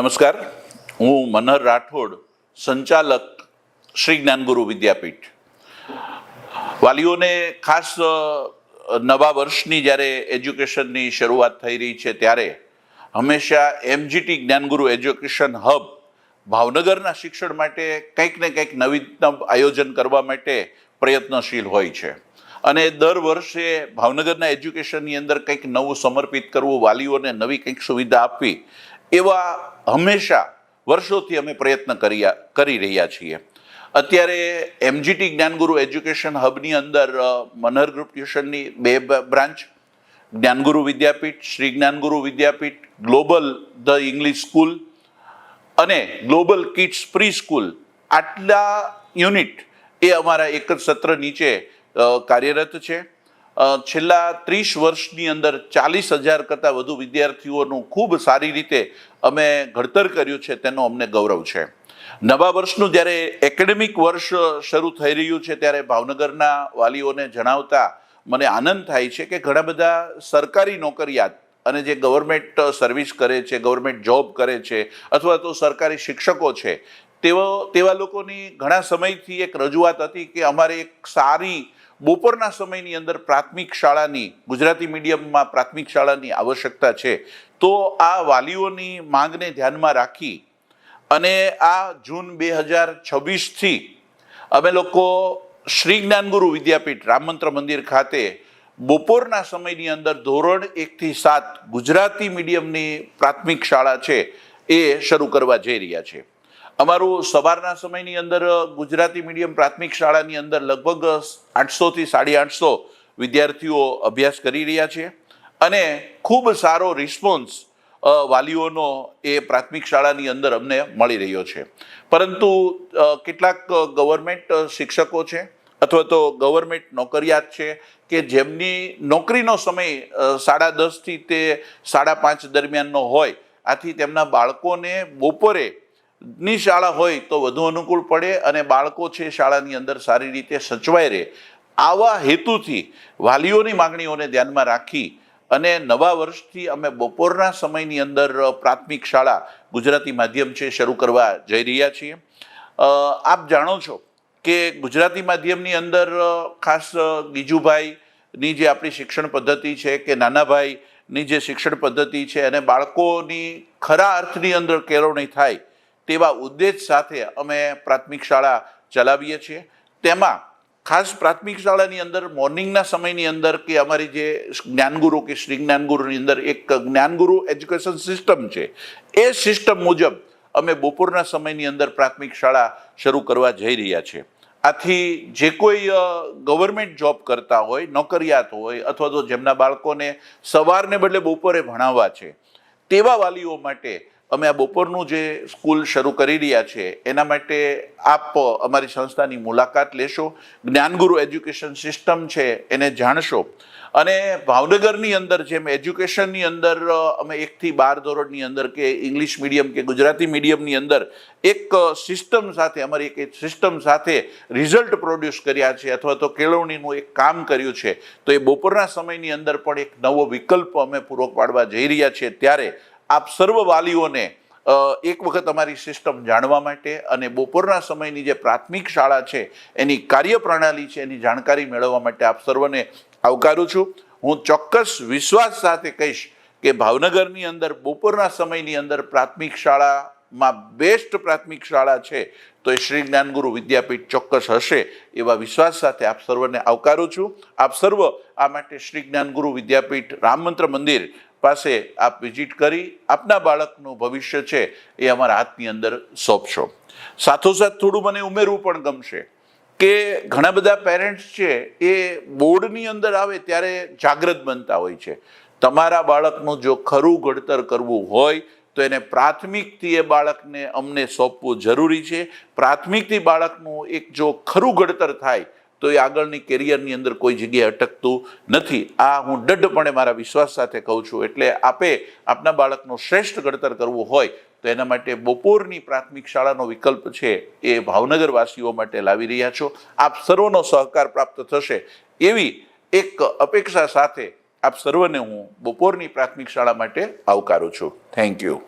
નમસ્કાર, હું મનહર રાઠોડ, સંચાલક શ્રી જ્ઞાનગુરુ વિદ્યાપીઠ. વાલીઓને ખાસ નવા વર્ષની જ્યારે એજ્યુકેશનની શરૂઆત થઈ રહી છે ત્યારે હંમેશા એમજીટી જ્ઞાનગુરુ એજ્યુકેશન હબ ભાવનગરના શિક્ષણ માટે કંઈક ને કંઈક નવીનતમ આયોજન કરવા માટે પ્રયત્નશીલ હોય છે અને દર વર્ષે ભાવનગરના એજ્યુકેશનની અંદર કંઈક નવું સમર્પિત કરવું, વાલીઓને નવી કંઈક સુવિધા આપવી, એવા હંમેશા વર્ષોથી અમે પ્રયત્ન કરી રહ્યા છીએ. અત્યારે એમજીટી જ્ઞાનગુરુ એજ્યુકેશન હબની અંદર મનહર ગ્રુપ ટ્યુશનની 2 branch, Gyanguru Vidyapeeth, Shri Gyanguru Vidyapeeth, global the English school અને ગ્લોબલ કિડ્સ પ્રી સ્કૂલ, આટલા યુનિટ એ અમારા એક જ સત્ર નીચે કાર્યરત છે. છેલ્લા 30 વર્ષની અંદર 40,000 કરતાં વધુ વિદ્યાર્થીઓનું ખૂબ સારી રીતે અમે ઘડતર કર્યું છે, તેનો અમને ગૌરવ છે. નવા વર્ષનું જ્યારે એકેડેમિક વર્ષ શરૂ થઈ રહ્યું છે ત્યારે ભાવનગરના વાલીઓને જણાવતા મને આનંદ થાય છે કે ઘણા બધા સરકારી નોકરિયાત અને જે ગવર્મેન્ટ સર્વિસ કરે છે, ગવર્મેન્ટ જોબ કરે છે અથવા તો સરકારી શિક્ષકો છે, તેવા લોકોની ઘણા સમયથી એક રજૂઆત હતી કે અમારે એક સારી બપોરના સમયની અંદર પ્રાથમિક શાળાની, ગુજરાતી મીડિયમમાં પ્રાથમિક શાળાની આવશ્યકતા છે. તો આ વાલીઓની માંગને ધ્યાનમાં રાખી અને આ જૂન 2026થી અમે લોકો શ્રી જ્ઞાનગુરુ વિદ્યાપીઠ રામમંત્ર મંદિર ખાતે બપોરના સમયની અંદર ધોરણ 1 થી 7 ગુજરાતી મીડિયમની પ્રાથમિક શાળા છે એ શરૂ કરવા જઈ રહ્યા છે. અમારું સવારના સમયની અંદર ગુજરાતી મીડિયમ પ્રાથમિક શાળાની અંદર લગભગ 800 થી 850 વિદ્યાર્થીઓ અભ્યાસ કરી રહ્યા છે અને ખૂબ સારો રિસ્પોન્સ વાલીઓનો એ પ્રાથમિક શાળાની અંદર અમને મળી રહ્યો છે. પરંતુ કેટલાક ગવર્મેન્ટ શિક્ષકો છે અથવા તો ગવર્મેન્ટ નોકરિયાત છે કે જેમની નોકરીનો સમય 10:30 થી તે 5:30 દરમિયાનનો હોય, આથી તેમના બાળકોને બપોરે ની શાળા હોય તો વધુ અનુકૂળ પડે અને બાળકો છે શાળાની અંદર સારી રીતે સચવાઈ રહે. આવા હેતુથી વાલીઓની માંગણીઓને ધ્યાનમાં રાખી અને નવા વર્ષથી અમે બપોરના સમયની અંદર પ્રાથમિક શાળા ગુજરાતી માધ્યમ છે શરૂ કરવા જઈ રહ્યા છીએ. આપ જાણો છો કે ગુજરાતી માધ્યમની અંદર ખાસ ગીજુભાઈની જે આપણી શિક્ષણ પદ્ધતિ છે કે નાનાભાઈની જે શિક્ષણ પદ્ધતિ છે અને બાળકોની ખરા અર્થની અંદર કેળવણી થાય તેવા ઉદ્દેશ સાથે અમે પ્રાથમિક શાળા ચલાવીએ છીએ. તેમાં ખાસ પ્રાથમિક શાળાની અંદર મોર્નિંગના સમયની અંદર કે અમારી જે જ્ઞાનગુરુ કે શ્રી જ્ઞાનગુરુની અંદર એક જ્ઞાનગુરુ એજ્યુકેશન સિસ્ટમ છે, એ સિસ્ટમ મુજબ અમે બપોરના સમયની અંદર પ્રાથમિક શાળા શરૂ કરવા જઈ રહ્યા છીએ. આથી જે કોઈ ગવર્મેન્ટ જોબ કરતા હોય, નોકરિયાત હોય અથવા તો જેમના બાળકોને સવારને બદલે બપોરે ભણાવવા છે, તેવા વાલીઓ માટે અમે આ બપોરનું જે સ્કૂલ શરૂ કરી રહ્યા છે એના માટે આપ અમારી સંસ્થાની મુલાકાત લેશો, જ્ઞાનગુરુ એજ્યુકેશન સિસ્ટમ છે એને જાણશો અને ભાવનગરની અંદર જેમ એજ્યુકેશનની અંદર અમે 1 થી 12 ધોરણની અંદર કે ઇંગ્લિશ મીડિયમ કે ગુજરાતી મીડિયમની અંદર એક સિસ્ટમ સાથે, અમારી એક સિસ્ટમ સાથે રિઝલ્ટ પ્રોડ્યુસ કર્યા છે અથવા તો કેળવણીનું એક કામ કર્યું છે, તો એ બપોરના સમયની અંદર પણ એક નવો વિકલ્પ અમે પૂરો પાડવા જઈ રહ્યા છીએ. ત્યારે આપ સર્વ વાલીઓને એક વખત અમારી સિસ્ટમ જાણવા માટે અને બપોરના સમયની જે પ્રાથમિક શાળા છે એની કાર્યપ્રણાલી છે એની જાણકારી મેળવવા માટે આપ સર્વને આવકારું છું. હું ચોક્કસ વિશ્વાસ સાથે કહીશ કે ભાવનગરની અંદર બપોરના સમયની અંદર પ્રાથમિક શાળામાં બેસ્ટ પ્રાથમિક શાળા છે તો એ શ્રી જ્ઞાનગુરુ વિદ્યાપીઠ ચોક્કસ હશે, એવા વિશ્વાસ સાથે આપ સર્વને આવકારું છું. આપ સર્વ આ માટે શ્રી જ્ઞાનગુરુ વિદ્યાપીઠ રામમંત્ર મંદિર પાસે આપ વિઝિટ કરી આપના બાળકનું ભવિષ્ય છે એ અમારા હાથની અંદર સોંપશો. સાથોસાથ થોડું મને ઉમેરવું પણ ગમશે કે ઘણા બધા પેરેન્ટ્સ છે એ બોર્ડની અંદર આવે ત્યારે જાગૃત બનતા હોય છે. તમારા બાળકનું જો ખરું ઘડતર કરવું હોય તો એને પ્રાથમિકથી એ બાળકને અમને સોંપવું જરૂરી છે. પ્રાથમિકથી બાળકનું એક જો ખરું ઘડતર થાય તો એ આગળની કેરિયરની અંદર કોઈ જગ્યાએ અટકતું નથી. આ હું દૃઢપણે મારા વિશ્વાસ સાથે કહું છું. એટલે આપે આપના બાળકનું શ્રેષ્ઠ ઘડતર કરવું હોય તો એના માટે બપોરની પ્રાથમિક શાળાનો વિકલ્પ છે એ ભાવનગર વાસીઓ માટે લાવી રહ્યા છો. આપ સર્વનો સહકાર પ્રાપ્ત થશે એવી એક અપેક્ષા સાથે આપ સર્વને હું બપોરની પ્રાથમિક શાળા માટે આવકારું છું. Thank you.